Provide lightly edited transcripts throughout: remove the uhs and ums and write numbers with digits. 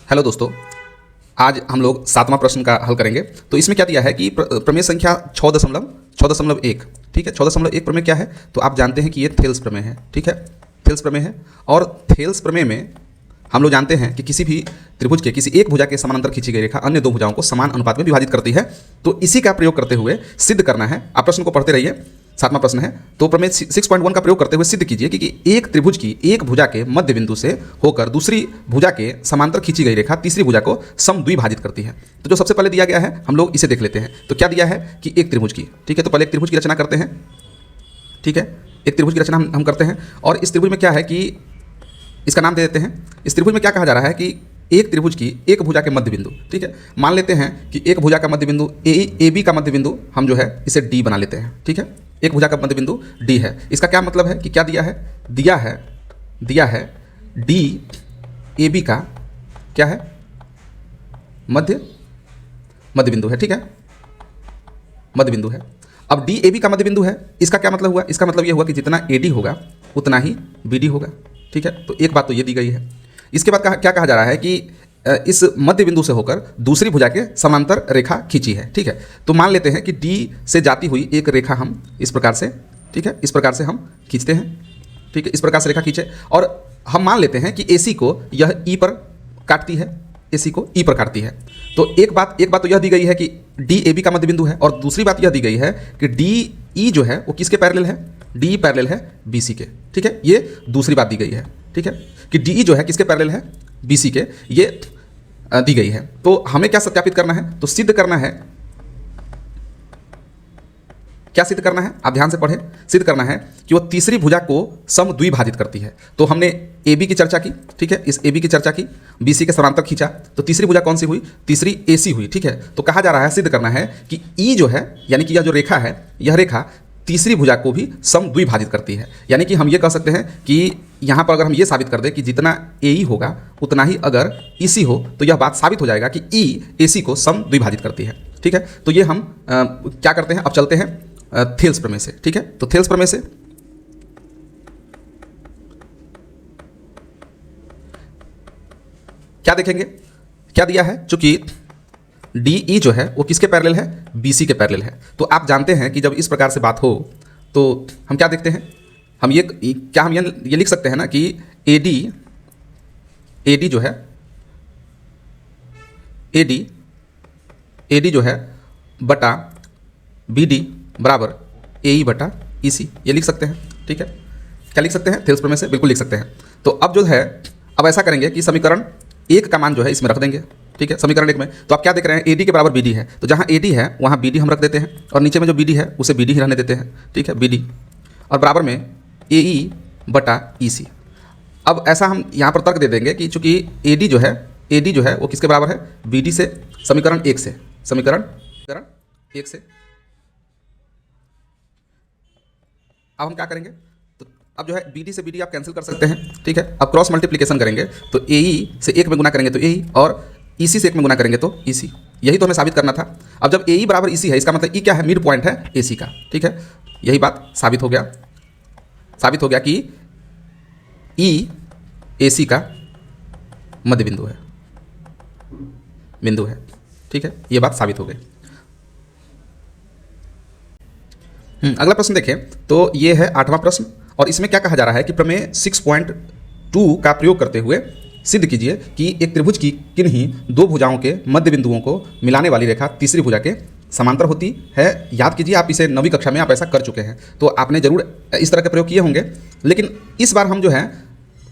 Hello दोस्तों, आज हम लोग 7वां प्रश्न का हल करेंगे। तो इसमें क्या दिया है कि प्रमेय संख्या 6.1, ठीक है। 6.1 प्रमेय क्या है तो आप जानते हैं कि ये थेल्स प्रमेय है, ठीक है। थेल्स प्रमेय है और थेल्स प्रमेय में हम लोग जानते हैं कि किसी भी त्रिभुज के किसी एक भुजा के समानांतर खींची गई रेखा अन्य दो भुजाओं को समान अनुपात में विभाजित करती है। तो इसी का प्रयोग करते हुए सिद्ध करना है। आप प्रश्न को पढ़ते रहिए, 7वां प्रश्न है। तो प्रमेय 6.1 का प्रयोग करते हुए सिद्ध कीजिए कि एक त्रिभुज की एक भुजा के मध्य बिंदु से होकर दूसरी भुजा के समांतर खींची गई रेखा तीसरी भुजा को समद्विभाजित करती है। तो जो सबसे पहले दिया गया है हम लोग इसे देख लेते हैं। तो क्या दिया है कि एक त्रिभुज की, ठीक है। तो पहले एक त्रिभुज की रचना करते हैं, ठीक है। एक त्रिभुज की रचना हम करते हैं और इस त्रिभुज में क्या है कि इसका नाम दे देते हैं। इस त्रिभुज में क्या कहा जा रहा है कि एक त्रिभुज की एक भुजा के मध्य बिंदु, ठीक है। मान लेते हैं कि एक भुजा का मध्य बिंदु ए बी का मध्य बिंदु हम जो है इसे डी बना लेते हैं, ठीक है। एक भुजा का मध्य बिंदु डी है। इसका क्या मतलब है कि क्या दिया है डी ए बी का क्या है मध्य बिंदु है, ठीक है। मध्य बिंदु है। अब डी ए बी का मध्य बिंदु है, इसका क्या मतलब हुआ? इसका मतलब ये हुआ कि जितना ए डी होगा उतना ही बी डी होगा, ठीक है। तो एक बात तो ये दी गई है। इसके बाद क्या कहा जा रहा है कि इस मध्य बिंदु से होकर दूसरी भुजा के समांतर रेखा खींची है, ठीक है। तो मान लेते हैं कि डी से जाती हुई एक रेखा हम इस प्रकार से, ठीक है, इस प्रकार से हम खींचते हैं, ठीक है। इस प्रकार से रेखा खींचे और हम मान लेते हैं कि AC को यह ई पर काटती है, AC को ई पर काटती है। तो एक बात तो यह दी गई है कि DAB का मध्य बिंदु है और दूसरी बात यह दी गई है कि DE जो है वो किसके पैरेलल है? DE पैरेलल है BC के, ठीक है। ये दूसरी बात दी गई है, ठीक है, कि DE जो है किसके पैरेलल है? BC के, ये दी गई है। तो हमें क्या सत्यापित करना है? तो सिद्ध करना है। क्या सिद्ध करना है? आप ध्यान से पढ़ें। सिद्ध करना है कि वो तीसरी भुजा को समद्विभाजित करती है। तो हमने AB की चर्चा की, ठीक है, इस AB की चर्चा की, BC के समांतर खींचा, तो तीसरी भुजा कौन सी हुई? तीसरी AC हुई, ठीक है। तो कहा जा रहा है, सिद्ध करना है कि E जो है यानी कि यह जो रेखा है, यह रेखा तीसरी भुजा को भी समद्विभाजित करती है। यानी कि हम ये कह सकते हैं कि यहाँ पर अगर हम ये साबित कर दें कि जितना AE होगा उतना ही अगर EC हो तो यह बात साबित हो जाएगा कि E AC को समद्विभाजित करती है, ठीक है। तो ये हम क्या करते हैं, अब चलते हैं थेल्स प्रमेय से, ठीक है। तो थेल्स प्रमेय से क्या देखेंगे? क्या दिया है? चूंकि DE जो है वो किसके पैरेलल है? BC के पैरेलल है। तो आप जानते हैं कि जब इस प्रकार से बात हो तो हम क्या देखते हैं, हम ये लिख सकते हैं ना कि AD जो है AD जो है बटा BD बराबर AE बटा EC, ये लिख सकते हैं, ठीक है। क्या लिख सकते हैं? थेल्स प्रमेय से बिल्कुल लिख सकते हैं। तो अब जो है, अब ऐसा करेंगे कि समीकरण 1 का मान जो है इसमें रख देंगे, ठीक है। समीकरण 1 में तो आप क्या देख रहे हैं? AD के बराबर BD है, तो जहाँ AD है वहाँ BD हम रख देते हैं और नीचे में जो BD है उसे BD ही रहने देते हैं, ठीक है, BD, और बराबर में AE बटा EC। अब ऐसा हम यहाँ पर तर्क दे देंगे कि चूंकि AD जो है वो किसके बराबर है? BD से, समीकरण 1 से, समीकरण 1 से। अब हम क्या करेंगे? तो अब जो है BD से BD आप कैंसिल कर सकते हैं, ठीक है। अब क्रॉस मल्टीप्लिकेशन करेंगे तो AE से 1 में गुना करेंगे तो AE और EC से 1 में गुना करेंगे तो EC। यही तो हमें साबित करना था। अब जब AE बराबर EC है, इसका मतलब E क्या है? मिड पॉइंट है AC का, ठीक है। यही बात साबित हो गया कि E AC का मध्य बिंदु है, ठीक है। ये बात साबित हो गई। अगला प्रश्न देखें तो ये है 8वां प्रश्न और इसमें क्या कहा जा रहा है कि प्रमेय 6.2 का प्रयोग करते हुए सिद्ध कीजिए कि एक त्रिभुज की किन्हीं दो भुजाओं के मध्य बिंदुओं को मिलाने वाली रेखा तीसरी भुजा के समांतर होती है। याद कीजिए, आप इसे 9वीं कक्षा में आप ऐसा कर चुके हैं, तो आपने जरूर इस तरह के प्रयोग किए होंगे। लेकिन इस बार हम जो है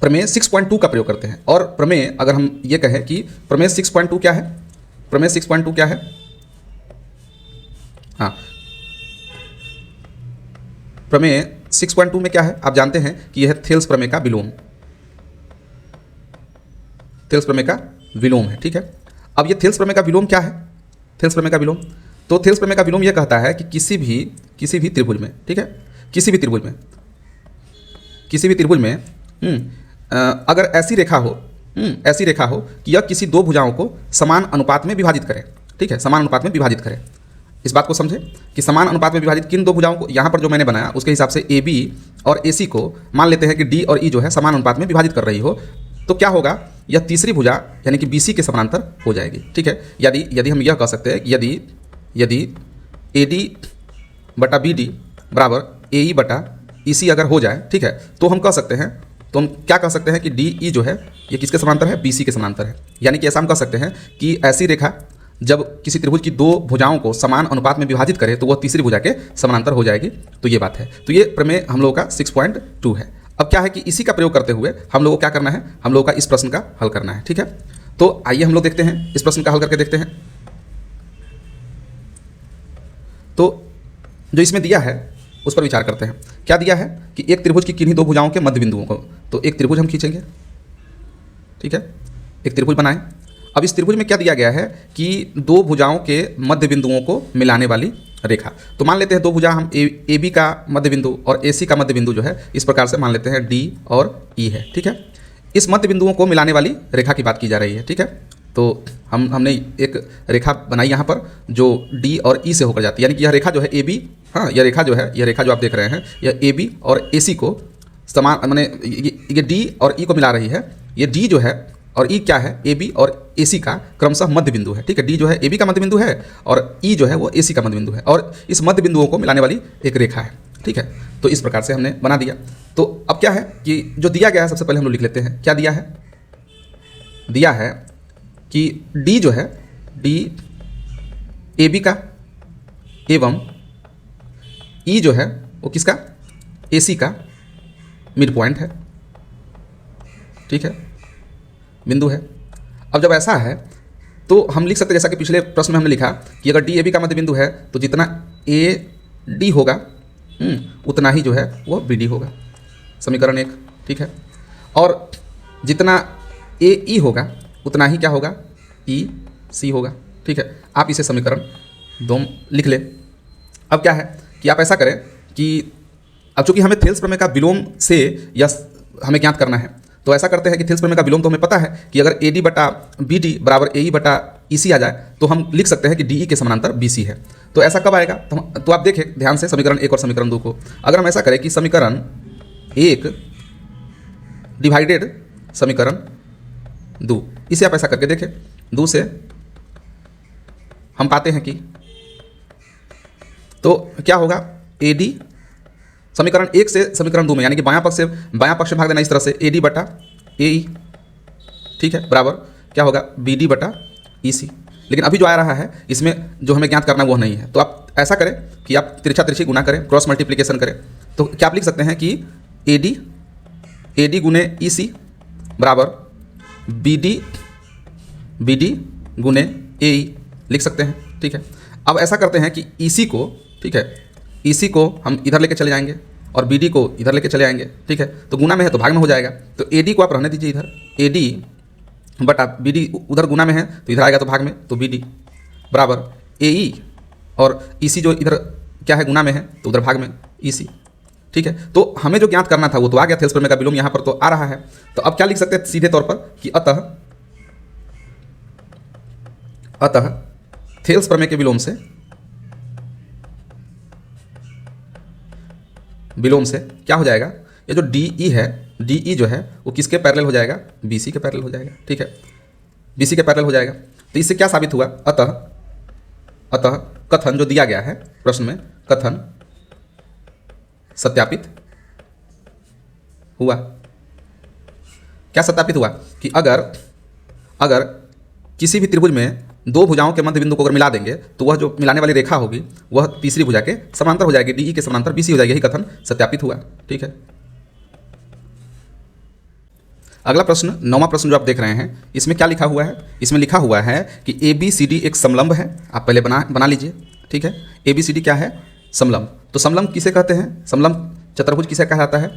प्रमेय 6.2 का प्रयोग करते हैं। और प्रमेय अगर हम ये कहें कि प्रमेय 6.2 क्या है? प्रमेय 6.2 क्या है? हाँ, प्रमेय 6.2 में क्या है? आप जानते हैं कि यह थेल्स प्रमेय का विलोम, थेल्स प्रमेय का विलोम है, ठीक है। अब ये थेल्स प्रमेय का विलोम क्या है? थेल्स प्रमेय का विलोम, तो थेल्स प्रमेय का विलोम यह कहता है कि किसी भी त्रिभुज में, ठीक है, किसी भी त्रिभुज में अगर ऐसी रेखा हो कि यह किसी दो भुजाओं को समान अनुपात में विभाजित करे, ठीक है, समान अनुपात में विभाजित करे। इस बात को समझे कि समान अनुपात में विभाजित किन दो भुजाओं को? यहाँ पर जो मैंने बनाया उसके हिसाब से AB और AC को मान लेते हैं कि D और E जो है समान अनुपात में विभाजित कर रही हो। तो क्या होगा यह तीसरी भुजा यानी कि BC के समानांतर हो जाएगी। ठीक है, यदि हम यह कह सकते हैं कि यदि AD बटा BD बराबर AE बटा EC अगर हो जाए, ठीक है, तो हम कह सकते हैं, तो हम क्या कह सकते हैं कि DE जो है ये किसके समानांतर है, BC के समानांतर है। यानी कि ऐसा हम कह सकते हैं कि ऐसी रेखा जब किसी त्रिभुज की दो भुजाओं को समान अनुपात में विभाजित करे तो वह तीसरी भुजा के समानांतर हो जाएगी। तो ये बात है। तो ये प्रमेय हम लोगों का 6.2 है। अब क्या है कि इसी का प्रयोग करते हुए हम लोगों को क्या करना है, हम लोगों का इस प्रश्न का हल करना है। ठीक है, तो आइए हम लोग देखते हैं, इस प्रश्न का हल करके देखते हैं। तो जो इसमें दिया है उस पर विचार करते हैं। क्या दिया है कि एक त्रिभुज की किन्हीं दो भुजाओं के मध्य बिंदुओं को, तो एक त्रिभुज हम खींचेंगे। ठीक है, एक त्रिभुज बनाएं। अब इस त्रिभुज में क्या दिया गया है कि दो भुजाओं के मध्य बिंदुओं को मिलाने वाली रेखा। तो मान लेते हैं दो भुजा हम AB का मध्य बिंदु और AC का मध्य बिंदु जो है इस प्रकार से मान लेते हैं D और E है। ठीक है, इस मध्य बिंदुओं को मिलाने वाली रेखा की बात की जा रही है। ठीक है, तो हमने एक रेखा बनाई यहाँ पर जो D और E से होकर जाती है, यानी कि यह रेखा जो है AB, हाँ यह रेखा जो आप देख रहे हैं यह AB और AC को समान, माने ये D और E को मिला रही है। ये D जो है और E क्या है, AB और AC का क्रमशः मध्य बिंदु है। ठीक है, D जो है AB का मध्य बिंदु है और E जो है वो AC का मध्य बिंदु है और इस मध्य बिंदुओं को मिलाने वाली एक रेखा है। ठीक है, तो इस प्रकार से हमने बना दिया। तो अब क्या है कि जो दिया गया है सबसे पहले हम लोग लिख लेते हैं। क्या दिया है, दिया है कि D जो है D AB का एवं E जो है वो किसका, AC का मिड पॉइंट है। ठीक है, बिंदु है। अब जब ऐसा है तो हम लिख सकते हैं, जैसा कि पिछले प्रश्न में हमने लिखा कि अगर DAB का मध्य बिंदु है तो जितना AD होगा उतना ही जो है वो BD होगा, समीकरण 1। ठीक है, और जितना AE होगा उतना ही क्या होगा, EC होगा। ठीक है, आप इसे समीकरण 2 लिख लें। अब क्या है कि आप ऐसा करें कि अब चूंकि हमें थेल्स प्रमेय का विलोम से या हमें ज्ञात करना है, तो ऐसा करते हैं कि थेल्स प्रमेय का विलोम तो हमें पता है कि अगर AD बटा BD बराबर AE बटा EC आ जाए तो हम लिख सकते हैं कि DE के समानांतर BC है। तो ऐसा कब आएगा, तो आप देखें ध्यान से समीकरण 1 और समीकरण 2 को। अगर हम ऐसा करें कि समीकरण 1 डिवाइडेड समीकरण 2, इसे आप ऐसा करके देखें, 2 से हम पाते हैं कि तो क्या होगा, AD समीकरण 1 से समीकरण 2 में, यानी कि बायां पक्ष से भाग देना इस तरह से, AD बटा AE, ठीक है, बराबर क्या होगा, BD बटा EC। लेकिन अभी जो आ रहा है इसमें जो हमें ज्ञात करना वो नहीं है। तो आप ऐसा करें कि आप तिरछा तिरछी गुना करें, क्रॉस मल्टीप्लिकेशन करें। तो क्या आप लिख सकते हैं कि AD गुने EC बराबर BD गुने AE लिख सकते हैं। ठीक है, अब ऐसा करते हैं कि EC को, ठीक है, EC को हम इधर लेके चले जाएंगे और BD को इधर लेके चले आएंगे। ठीक है, तो गुना में है तो भाग में हो जाएगा। तो AD को आप रहने दीजिए इधर, AD बटा BD उधर गुना में है तो इधर आएगा तो भाग में, तो BD बराबर AE और EC जो इधर क्या है गुना में है तो उधर भाग में EC। ठीक है, तो हमें जो ज्ञात करना था वो तो आ गया, थेल्स प्रमेय का विलोम यहाँ पर तो आ रहा है। तो अब क्या लिख सकते हैं सीधे तौर पर कि अतः थेल्स प्रमेय के विलोम से क्या हो जाएगा, ये जो DE है, DE जो है वो किसके पैरेलल हो जाएगा, BC के पैरेलल हो जाएगा। ठीक है, BC के पैरेलल हो जाएगा। तो इससे क्या साबित हुआ, अतः कथन जो दिया गया है प्रश्न में, कथन सत्यापित हुआ। क्या सत्यापित हुआ कि अगर किसी भी त्रिभुज में दो भुजाओं के मध्य बिंदु को अगर मिला देंगे तो वह जो मिलाने वाली रेखा होगी वह तीसरी भुजा के समांतर हो जाएगी, DE के समांतर BC हो जाएगी। यही कथन सत्यापित हुआ। ठीक है, अगला प्रश्न, 9वां प्रश्न जो आप देख रहे हैं, इसमें क्या लिखा हुआ है, इसमें लिखा हुआ है कि ABCD एक समलंब है। आप पहले बना लीजिए। ठीक है, ABCD क्या है, समलंब। तो समलंब किसे कहते हैं, समलंब चतुर्भुज किसे कहा जाता है।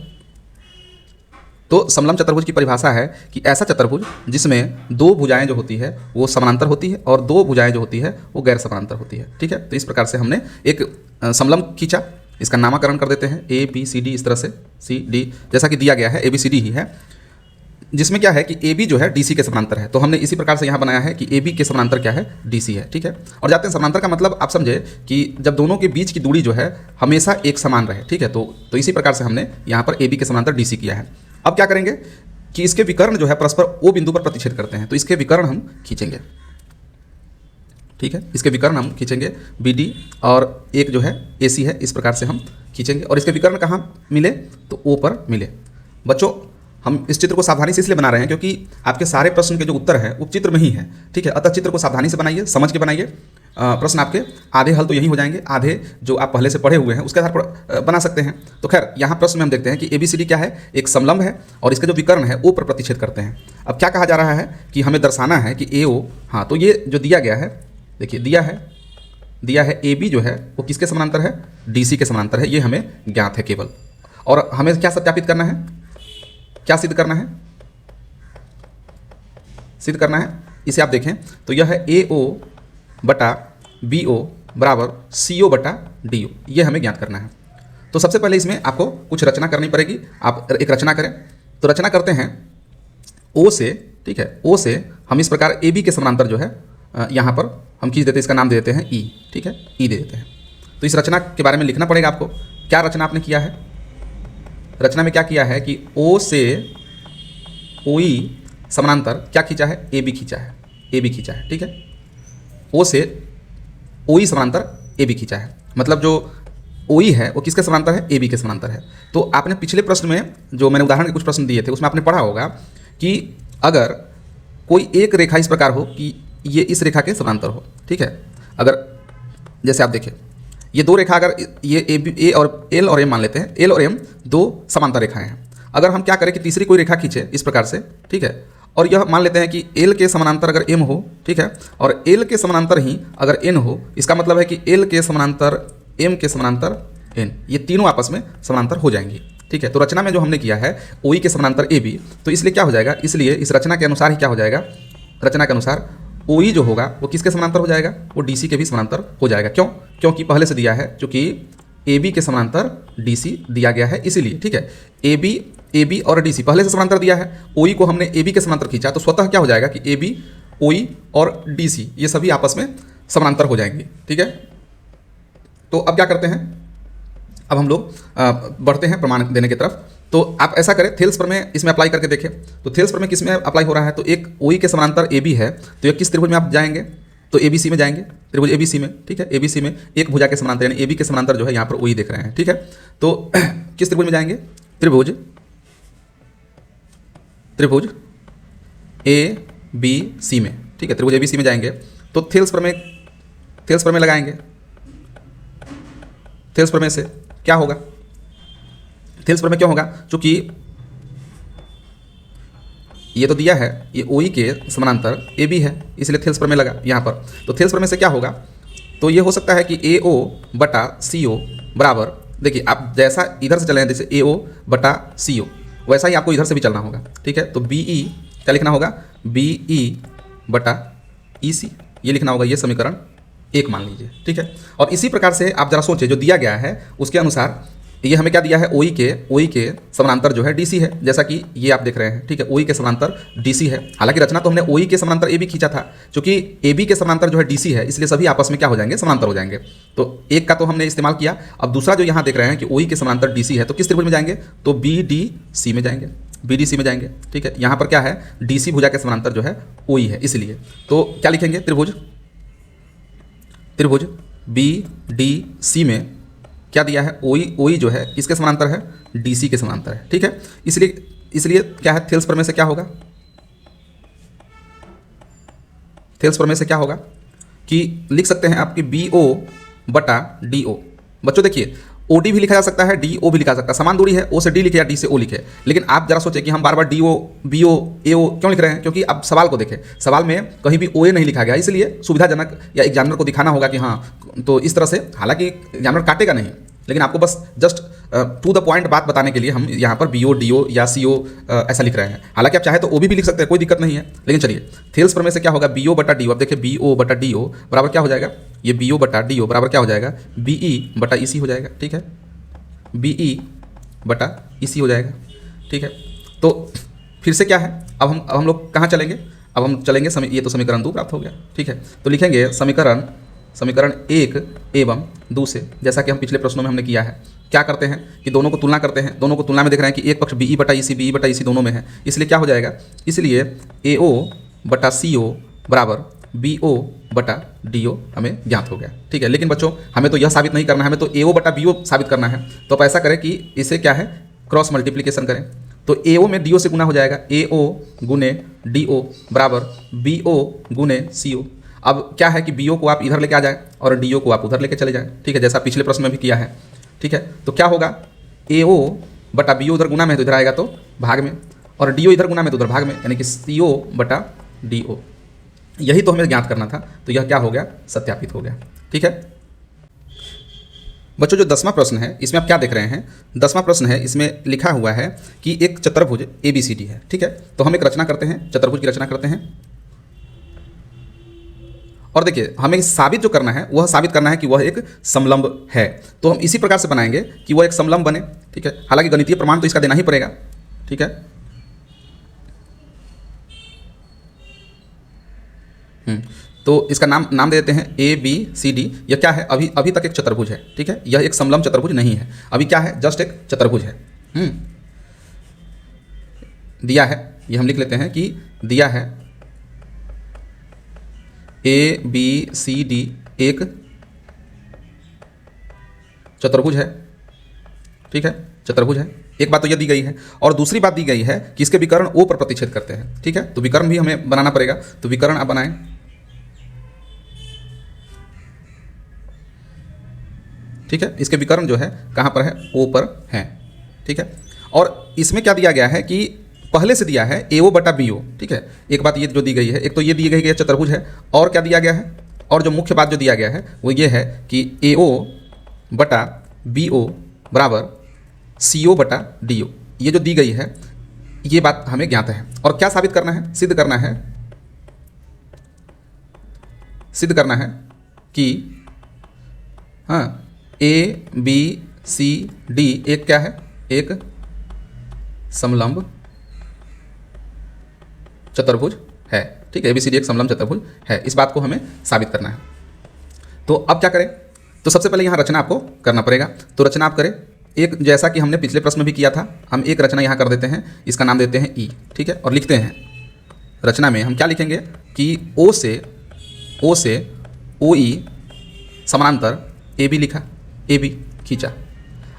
तो समलंब चतुर्भुज की परिभाषा है कि ऐसा चतुर्भुज जिसमें दो भुजाएं जो होती है वो समानांतर होती है और दो भुजाएं जो होती है वो गैर समानांतर होती है। ठीक है, तो इस प्रकार से हमने एक समलंब खींचा, इसका नामकरण कर देते हैं ABCD, इस तरह से CD जैसा कि दिया गया है ABCD ही है, जिसमें क्या है कि AB जो है DC के समानांतर है। तो हमने इसी प्रकार से यहाँ बनाया है कि AB के समानांतर क्या है, DC है। ठीक है, और जाते हैं समानांतर का मतलब आप समझे कि जब दोनों के बीच की दूरी जो है हमेशा एक समान रहे। ठीक है, तो इसी प्रकार से हमने यहाँ पर AB के समानांतर DC किया है। अब क्या करेंगे, कि इसके विकर्ण जो है परस्पर ओ बिंदु पर प्रतिच्छेद करते हैं, तो इसके विकर्ण हम खींचेंगे। ठीक है, इसके विकर्ण हम खींचेंगे BD और एक जो है AC है, इस प्रकार से हम खींचेंगे और इसके विकर्ण कहाँ मिले तो O पर मिले। बच्चों हम इस चित्र को सावधानी से इसलिए बना रहे हैं क्योंकि आपके सारे प्रश्न के जो उत्तर है वो चित्र में ही है। ठीक है, अतः चित्र को सावधानी से बनाइए, समझ के बनाइए। प्रश्न आपके आधे हल तो यही हो जाएंगे, आधे जो आप पहले से पढ़े हुए हैं उसके आधार पर बना सकते हैं। तो खैर यहाँ प्रश्न में हम देखते हैं कि ABCD क्या है, एक समलंब है और इसके जो विकर्ण है O पर प्रतिच्छेद करते हैं। अब क्या कहा जा रहा है कि हमें दर्शाना है कि AO, हाँ तो ये जो दिया गया है, देखिए दिया है AB जो है वो किसके समानांतर है, DC के समानांतर है, ये हमें ज्ञात है केवल। और हमें क्या सत्यापित करना है, क्या सिद्ध करना है, सिद्ध करना है, इसे आप देखें तो यह है AO बटा BO बराबर CO बटा DO, ये हमें ज्ञात करना है। तो सबसे पहले इसमें आपको कुछ रचना करनी पड़ेगी, आप एक रचना करें। तो रचना करते हैं O से, ठीक है, O से हम इस प्रकार AB के समानांतर जो है यहाँ पर हम खींच देते हैं, इसका नाम दे देते हैं E, ठीक है, E दे देते हैं। तो इस रचना के बारे में लिखना पड़ेगा आपको, क्या रचना आपने किया है। रचना में क्या किया है कि O से OE समानांतर क्या खींचा है, AB खींचा है, AB खींचा है। ठीक है, O से OE समानांतर AB खींचा है, मतलब जो OE है वो किसके समानांतर है, AB के समानांतर है। तो आपने पिछले प्रश्न में जो मैंने उदाहरण के कुछ प्रश्न दिए थे उसमें आपने पढ़ा होगा कि अगर कोई एक रेखा इस प्रकार हो कि ये इस रेखा के समानांतर हो। ठीक है, अगर जैसे आप देखें ये दो रेखा, अगर ये A और L और M मान लेते हैं, L और M दो समांतर रेखाएं हैं। अगर हम क्या करें कि तीसरी कोई रेखा खींचे इस प्रकार से, ठीक है, और यह मान लेते हैं कि L के समानांतर अगर M हो, ठीक है, और L के समानांतर ही अगर N हो, इसका मतलब है कि L के समानांतर M के समानांतर N, ये तीनों आपस में समानांतर हो जाएंगी। ठीक है, तो रचना में जो हमने किया है OE के समानांतर AB, तो इसलिए क्या हो जाएगा, इसलिए इस रचना के अनुसार ही क्या हो जाएगा, रचना के अनुसार OE जो होगा वो किसके समानांतर हो जाएगा, वो DC के भी समानांतर हो जाएगा। क्यों, क्योंकि पहले से दिया है, चूंकि AB के समानांतर DC दिया गया है इसीलिए। ठीक है, AB और DC पहले से समानांतर दिया है, OE को हमने AB के समानांतर खींचा, तो स्वतः क्या हो जाएगा कि AB, OE और DC ये सभी आपस में समानांतर हो जाएंगे। ठीक है, तो अब क्या करते हैं, अब हम लोग बढ़ते हैं प्रमाण देने की तरफ। तो आप ऐसा करें, थेल्स प्रमेय इसमें अप्लाई करके देखें। तो थेल्स प्रमेय किस में अप्लाई हो रहा है, तो एक OE के समानांतर AB है, तो ये किस त्रिभुज में आप जाएंगे, तो ABC में जाएंगे, त्रिभुज ABC में। ठीक है, ABC में एक भुजा के समानांतर यानी AB के समानांतर जो है यहाँ पर OE देख रहे हैं। ठीक है, तो किस त्रिभुज में जाएंगे, त्रिभुज ABC में। ठीक है, त्रिभुज ABC में जाएंगे तो थेल्स प्रमेय लगाएंगे। थेल्स प्रमेय से क्या होगा, थेल्स प्रमेय क्यों होगा, चूंकि ये तो दिया है ये OE के समानांतर AB है, इसलिए थेल्स प्रमेय लगा यहाँ पर। तो थेल्स प्रमेय से क्या होगा, तो ये हो सकता है कि AO बटा CO बराबर, देखिए आप जैसा इधर से चले हैं जैसे AO बटा CO, वैसा ही आपको इधर से भी चलना होगा। ठीक है, तो BE क्या लिखना होगा, BE बटा EC, ये लिखना होगा, ये समीकरण 1 मान लीजिए। ठीक है, और इसी प्रकार से आप जरा सोचिए, जो दिया गया है उसके अनुसार ये हमें क्या दिया है, OE के समानांतर जो है DC है, जैसा कि ये आप देख रहे हैं। ठीक है, OE के समानांतर DC है, हालांकि रचना तो हमने OE के समानांतर AB खींचा था, क्योंकि AB के समानांतर जो है DC है, इसलिए सभी आपस में क्या हो जाएंगे, समानांतर हो जाएंगे। तो एक का तो हमने इस्तेमाल किया। अब दूसरा जो यहाँ देख रहे हैं कि OE के समानांतर DC है, तो किस त्रिभुज में जाएंगे, तो BDC में जाएंगे, BDC में जाएंगे। ठीक है, यहाँ पर क्या है, DC भुजा के समानांतर जो है OE है, इसलिए तो क्या लिखेंगे, त्रिभुज BDC में क्या दिया है, OE जो है किसके समानांतर है, DC के समानांतर है। ठीक है, इसलिए क्या है, थेल्स प्रमेय से क्या होगा, थेल्स प्रमेय से क्या होगा कि लिख सकते हैं आपकी BO बटा DO। बच्चों देखिए, OD भी लिखा जा सकता है, DO भी लिखा जा सकता है, समान दूरी है, O से D लिखे या D से O लिखे। लेकिन आप जरा सोचें कि हम बार बार DO, BO, AO क्यों लिख रहे हैं, क्योंकि अब सवाल को देखें, सवाल में कहीं भी OA नहीं लिखा गया, इसलिए सुविधाजनक या एग्जामिनर को दिखाना होगा कि हाँ, तो इस तरह से, हालांकि एग्जामिनर काटेगा नहीं, लेकिन आपको बस जस्ट टू द पॉइंट बात बताने के लिए हम यहाँ पर BO, DO या CO ऐसा लिख रहे हैं। हालांकि आप चाहे तो OB भी लिख सकते हैं, कोई दिक्कत नहीं है। लेकिन चलिए, थेल्स प्रमेय से क्या होगा, BO बटा DO, अब देखिए BO बटा DO बराबर क्या हो जाएगा, ये BO बटा DO बराबर क्या हो जाएगा, BE बटा EC हो जाएगा। ठीक है, BE बटा EC हो जाएगा। ठीक है, तो फिर से क्या है, अब हम लोग कहाँ चलेंगे, अब हम चलेंगे ये तो समीकरण 2 प्राप्त हो गया। ठीक है, तो लिखेंगे समीकरण 1 एवं 2 से, जैसा कि हम पिछले प्रश्नों में हमने किया है। क्या करते हैं कि दोनों को तुलना करते हैं, दोनों को तुलना में देख रहे हैं कि एक पक्ष BE बटा EC दोनों में है, इसलिए क्या हो जाएगा, इसलिए AO बटा CO बराबर BO बटा DO हमें ज्ञात हो गया। ठीक है, लेकिन बच्चों हमें तो यह साबित नहीं करना है, हमें तो AO बटा BO साबित करना है। तो आप ऐसा करें कि इसे क्या है, क्रॉस मल्टीप्लीकेशन करें। तो AO में DO से गुना हो जाएगा, AO गुने DO बराबर BO गुने CO। अब क्या है कि BO को आप इधर लेके आ जाए और DO को आप उधर लेके चले जाए। ठीक है, जैसा पिछले प्रश्न में भी किया है। ठीक है, तो क्या होगा, AO बटा BO उधर गुना में है तो इधर आएगा तो भाग में, और DO इधर गुना में तो उधर भाग में, यानी कि CO बटा DO। यही तो हमें ज्ञात करना था, तो यह क्या हो गया, सत्यापित हो गया। ठीक है बच्चों, जो 10वां प्रश्न है इसमें आप क्या देख रहे हैं, 10वां प्रश्न है, इसमें लिखा हुआ है कि एक चतुर्भुज ABCD है। ठीक है, तो हम एक रचना करते हैं, चतुर्भुज की रचना करते हैं, और देखिए हमें साबित जो करना है वह साबित करना है कि वह एक समलंब है। तो हम इसी प्रकार से बनाएंगे कि वह एक समलंब बने। ठीक है, हालांकि गणितीय प्रमाण तो इसका देना ही पड़ेगा। ठीक है, तो इसका नाम दे देते हैं ABCD। यह क्या है, अभी तक एक चतुर्भुज है। ठीक है, यह एक समलंब चतुर्भुज नहीं है, अभी क्या है, जस्ट एक चतुर्भुज है। दिया है, ये हम लिख लेते हैं कि दिया है ABCD एक चतुर्भुज है। ठीक है, चतुर्भुज है। एक बात तो यह दी गई है, और दूसरी बात दी गई है कि इसके विकर्ण O पर प्रतिच्छेद करते हैं। ठीक है, तो विकर्ण भी हमें बनाना पड़ेगा, तो विकर्ण आप बनाएं। ठीक है, इसके विकर्ण जो है कहाँ पर है, O पर है। ठीक है, और इसमें क्या दिया गया है कि पहले से दिया है AO बटा BO। ठीक है, एक बात ये जो दी गई है, एक तो ये दी गई है चतुर्भुज है, और क्या दिया गया है, और जो मुख्य बात जो दिया गया है वो ये है कि AO बटा BO बराबर CO बटा DO। ये जो दी गई है ये बात हमें ज्ञात है, और क्या साबित करना है, सिद्ध करना है कि हाँ ABCD एक क्या है, एक समलंब चतुर्भुज है। ठीक है, ABCD एक समलंब चतुर्भुज है, इस बात को हमें साबित करना है। तो अब क्या करें, तो सबसे पहले यहाँ रचना आपको करना पड़ेगा। तो रचना आप करें एक, जैसा कि हमने पिछले प्रश्न में भी किया था, हम एक रचना यहाँ कर देते हैं, इसका नाम देते हैं E। ठीक है, और लिखते हैं रचना में हम क्या लिखेंगे कि O से OE समानांतर AB लिखा, AB खींचा।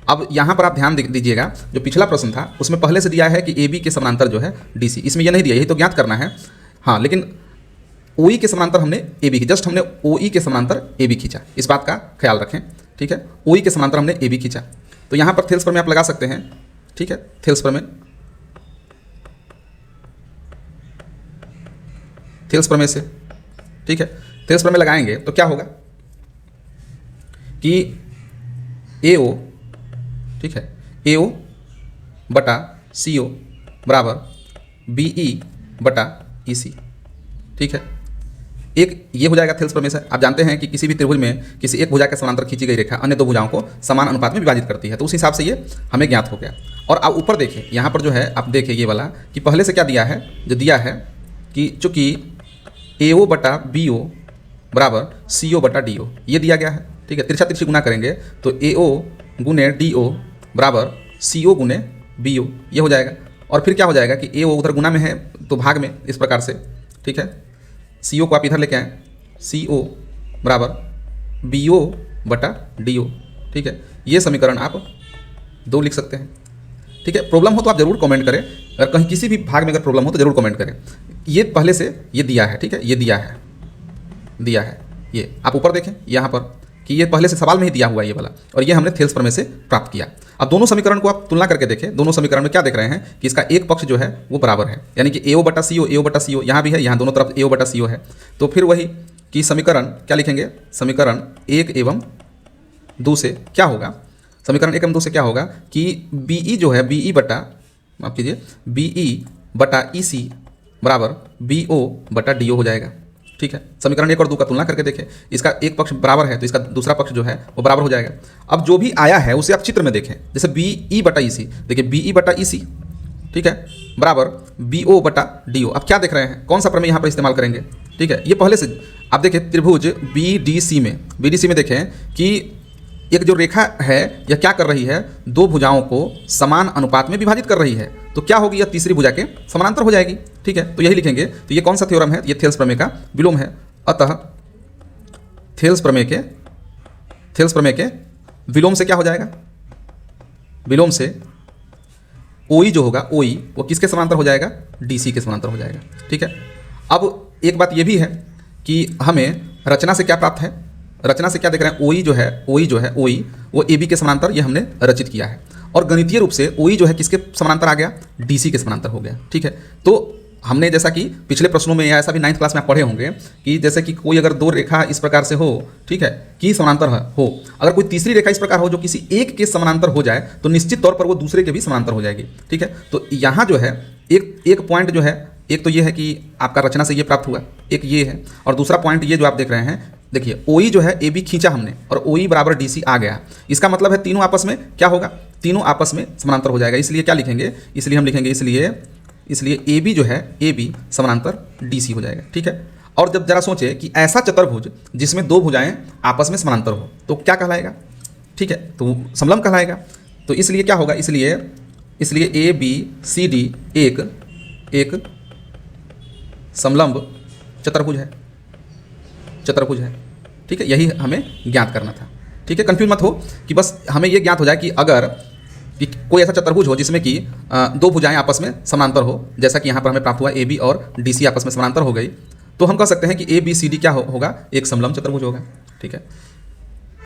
अब यहाँ पर आप ध्यान दीजिएगा, जो पिछला प्रश्न था उसमें पहले से दिया है कि AB के समानांतर जो है DC, इसमें यह नहीं दिया, यही तो ज्ञात करना है। हाँ, लेकिन OE के समानांतर हमने AB, जस्ट हमने OE के समानांतर AB खींचा, इस बात का ख्याल रखें। ठीक है, OE के समानांतर हमने AB खींचा, तो यहाँ पर थेल्स प्रमेय आप लगा सकते हैं। ठीक है, थेल्स प्रमेय से, ठीक है, थेल्स प्रमेय लगाएंगे तो क्या होगा कि AO, ठीक है, AO बटा CO बराबर BE बटा EC। ठीक है, एक ये हो जाएगा थेल्स प्रमेय से। आप जानते हैं कि किसी भी त्रिभुज में किसी एक भुजा के समानांतर खींची गई रेखा अन्य दो भुजाओं को समान अनुपात में विभाजित करती है, तो उस हिसाब से ये हमें ज्ञात हो गया। और आप ऊपर देखिए, यहाँ पर जो है आप देखिए ये वाला कि पहले से क्या दिया है, जो दिया है कि चूँकि AO बटा BO बराबर CO बटा DO ये दिया गया है। ठीक है, तिरछा तिरछी गुना करेंगे तो AO गुने DO बराबर CO गुने BO ये हो जाएगा। और फिर क्या हो जाएगा कि AO उधर गुना में है तो भाग में, इस प्रकार से। ठीक है, CO को आप इधर लेके आएँ, CO बराबर BO बटा DO। ठीक है, ये समीकरण आप 2 लिख सकते हैं। ठीक है, प्रॉब्लम हो तो आप जरूर कमेंट करें, अगर कहीं किसी भी भाग में अगर प्रॉब्लम हो तो जरूर कमेंट करें। ये पहले से ये दिया है। ठीक है, ये दिया है, ये आप ऊपर देखें यहाँ पर कि ये पहले से सवाल में ही दिया हुआ है ये वाला, और ये हमने थेल्स प्रमेय से प्राप्त किया। अब दोनों समीकरण को आप तुलना करके देखें, दोनों समीकरण में क्या देख रहे हैं कि इसका एक पक्ष जो है वो बराबर है, यानी कि AO बटा CO यहाँ भी है, यहाँ दोनों तरफ AO बटा CO है। तो फिर वही कि समीकरण क्या लिखेंगे, समीकरण 1 एवं 2 से क्या होगा, समीकरण 1 एवं 2 से क्या होगा कि BE जो है BE बटा, माफ कीजिए, BE बटा EC बराबर BO बटा DO हो जाएगा। ठीक है, समीकरण 1 और 2 का तुलना करके देखें, इसका एक पक्ष बराबर है तो इसका दूसरा पक्ष जो है वो बराबर हो जाएगा। अब जो भी आया है उसे आप चित्र में देखें, जैसे BE बटा EC, देखिए BE बटा EC, ठीक है, बराबर BO बटा DO। अब क्या देख रहे हैं, कौन सा प्रमेय यहाँ पर इस्तेमाल करेंगे। ठीक है, ये पहले से आप देखिए त्रिभुज BDC में देखें कि एक जो रेखा है यह क्या कर रही है, दो भुजाओं को समान अनुपात में विभाजित कर रही है, तो क्या होगी, यह तीसरी भुजा के समानांतर हो जाएगी। ठीक है, तो यही लिखेंगे। तो ये कौन सा थ्योरम है, ये थेल्स प्रमेय का विलोम है। अतः थेल्स प्रमेय के विलोम से क्या हो जाएगा, विलोम से OE जो होगा, OE वो किसके समानांतर हो जाएगा, DC के समानांतर हो जाएगा। ठीक है, अब एक बात ये भी है कि हमें रचना से क्या प्राप्त है, रचना से क्या देख रहे हैं, OE जो है OE वो AB के समानांतर ये हमने रचित किया है, और गणितीय रूप से OE जो है किसके समानांतर आ गया, DC के समानांतर हो गया। ठीक है, तो हमने जैसा कि पिछले प्रश्नों में या ऐसा भी 9th क्लास में आप पढ़े होंगे कि जैसे कि कोई अगर दो रेखा इस प्रकार से हो, ठीक है, कि समानांतर हो, अगर कोई तीसरी रेखा इस प्रकार हो जो किसी एक के समानांतर हो जाए तो निश्चित तौर पर वो दूसरे के भी समानांतर हो जाएगी। ठीक है, तो यहाँ जो है एक पॉइंट जो है, एक तो ये है कि आपका रचना से ये प्राप्त हुआ, एक ये है, और दूसरा पॉइंट ये जो आप देख रहे हैं, देखिए OE जो है AB खींचा हमने और OE बराबर DC आ गया, इसका मतलब है तीनों आपस में क्या होगा, तीनों आपस में समानांतर हो जाएगा। इसलिए क्या लिखेंगे, इसलिए हम लिखेंगे इसलिए AB जो है, AB समानांतर DC हो जाएगा। ठीक है, और जब जरा सोचे कि ऐसा चतुर्भुज जिसमें दो भुजाएं आपस में समानांतर हो तो क्या कहलाएगा, ठीक है, तो समलंब कहलाएगा। तो इसलिए क्या होगा, इसलिए ABCD एक समलंब चतुर्भुज है। ठीक है, यही हमें ज्ञात करना था। ठीक है, कंफ्यूज मत हो कि बस हमें ये ज्ञात हो जाए कि अगर कि कोई ऐसा चतुर्भुज हो जिसमें कि दो भुजाएं आपस में समानांतर हो, जैसा कि यहाँ पर हमें प्राप्त हुआ AB और DC आपस में समानांतर हो गई, तो हम कह सकते हैं कि ABCD क्या होगा, एक समलंब चतुर्भुज होगा। ठीक है।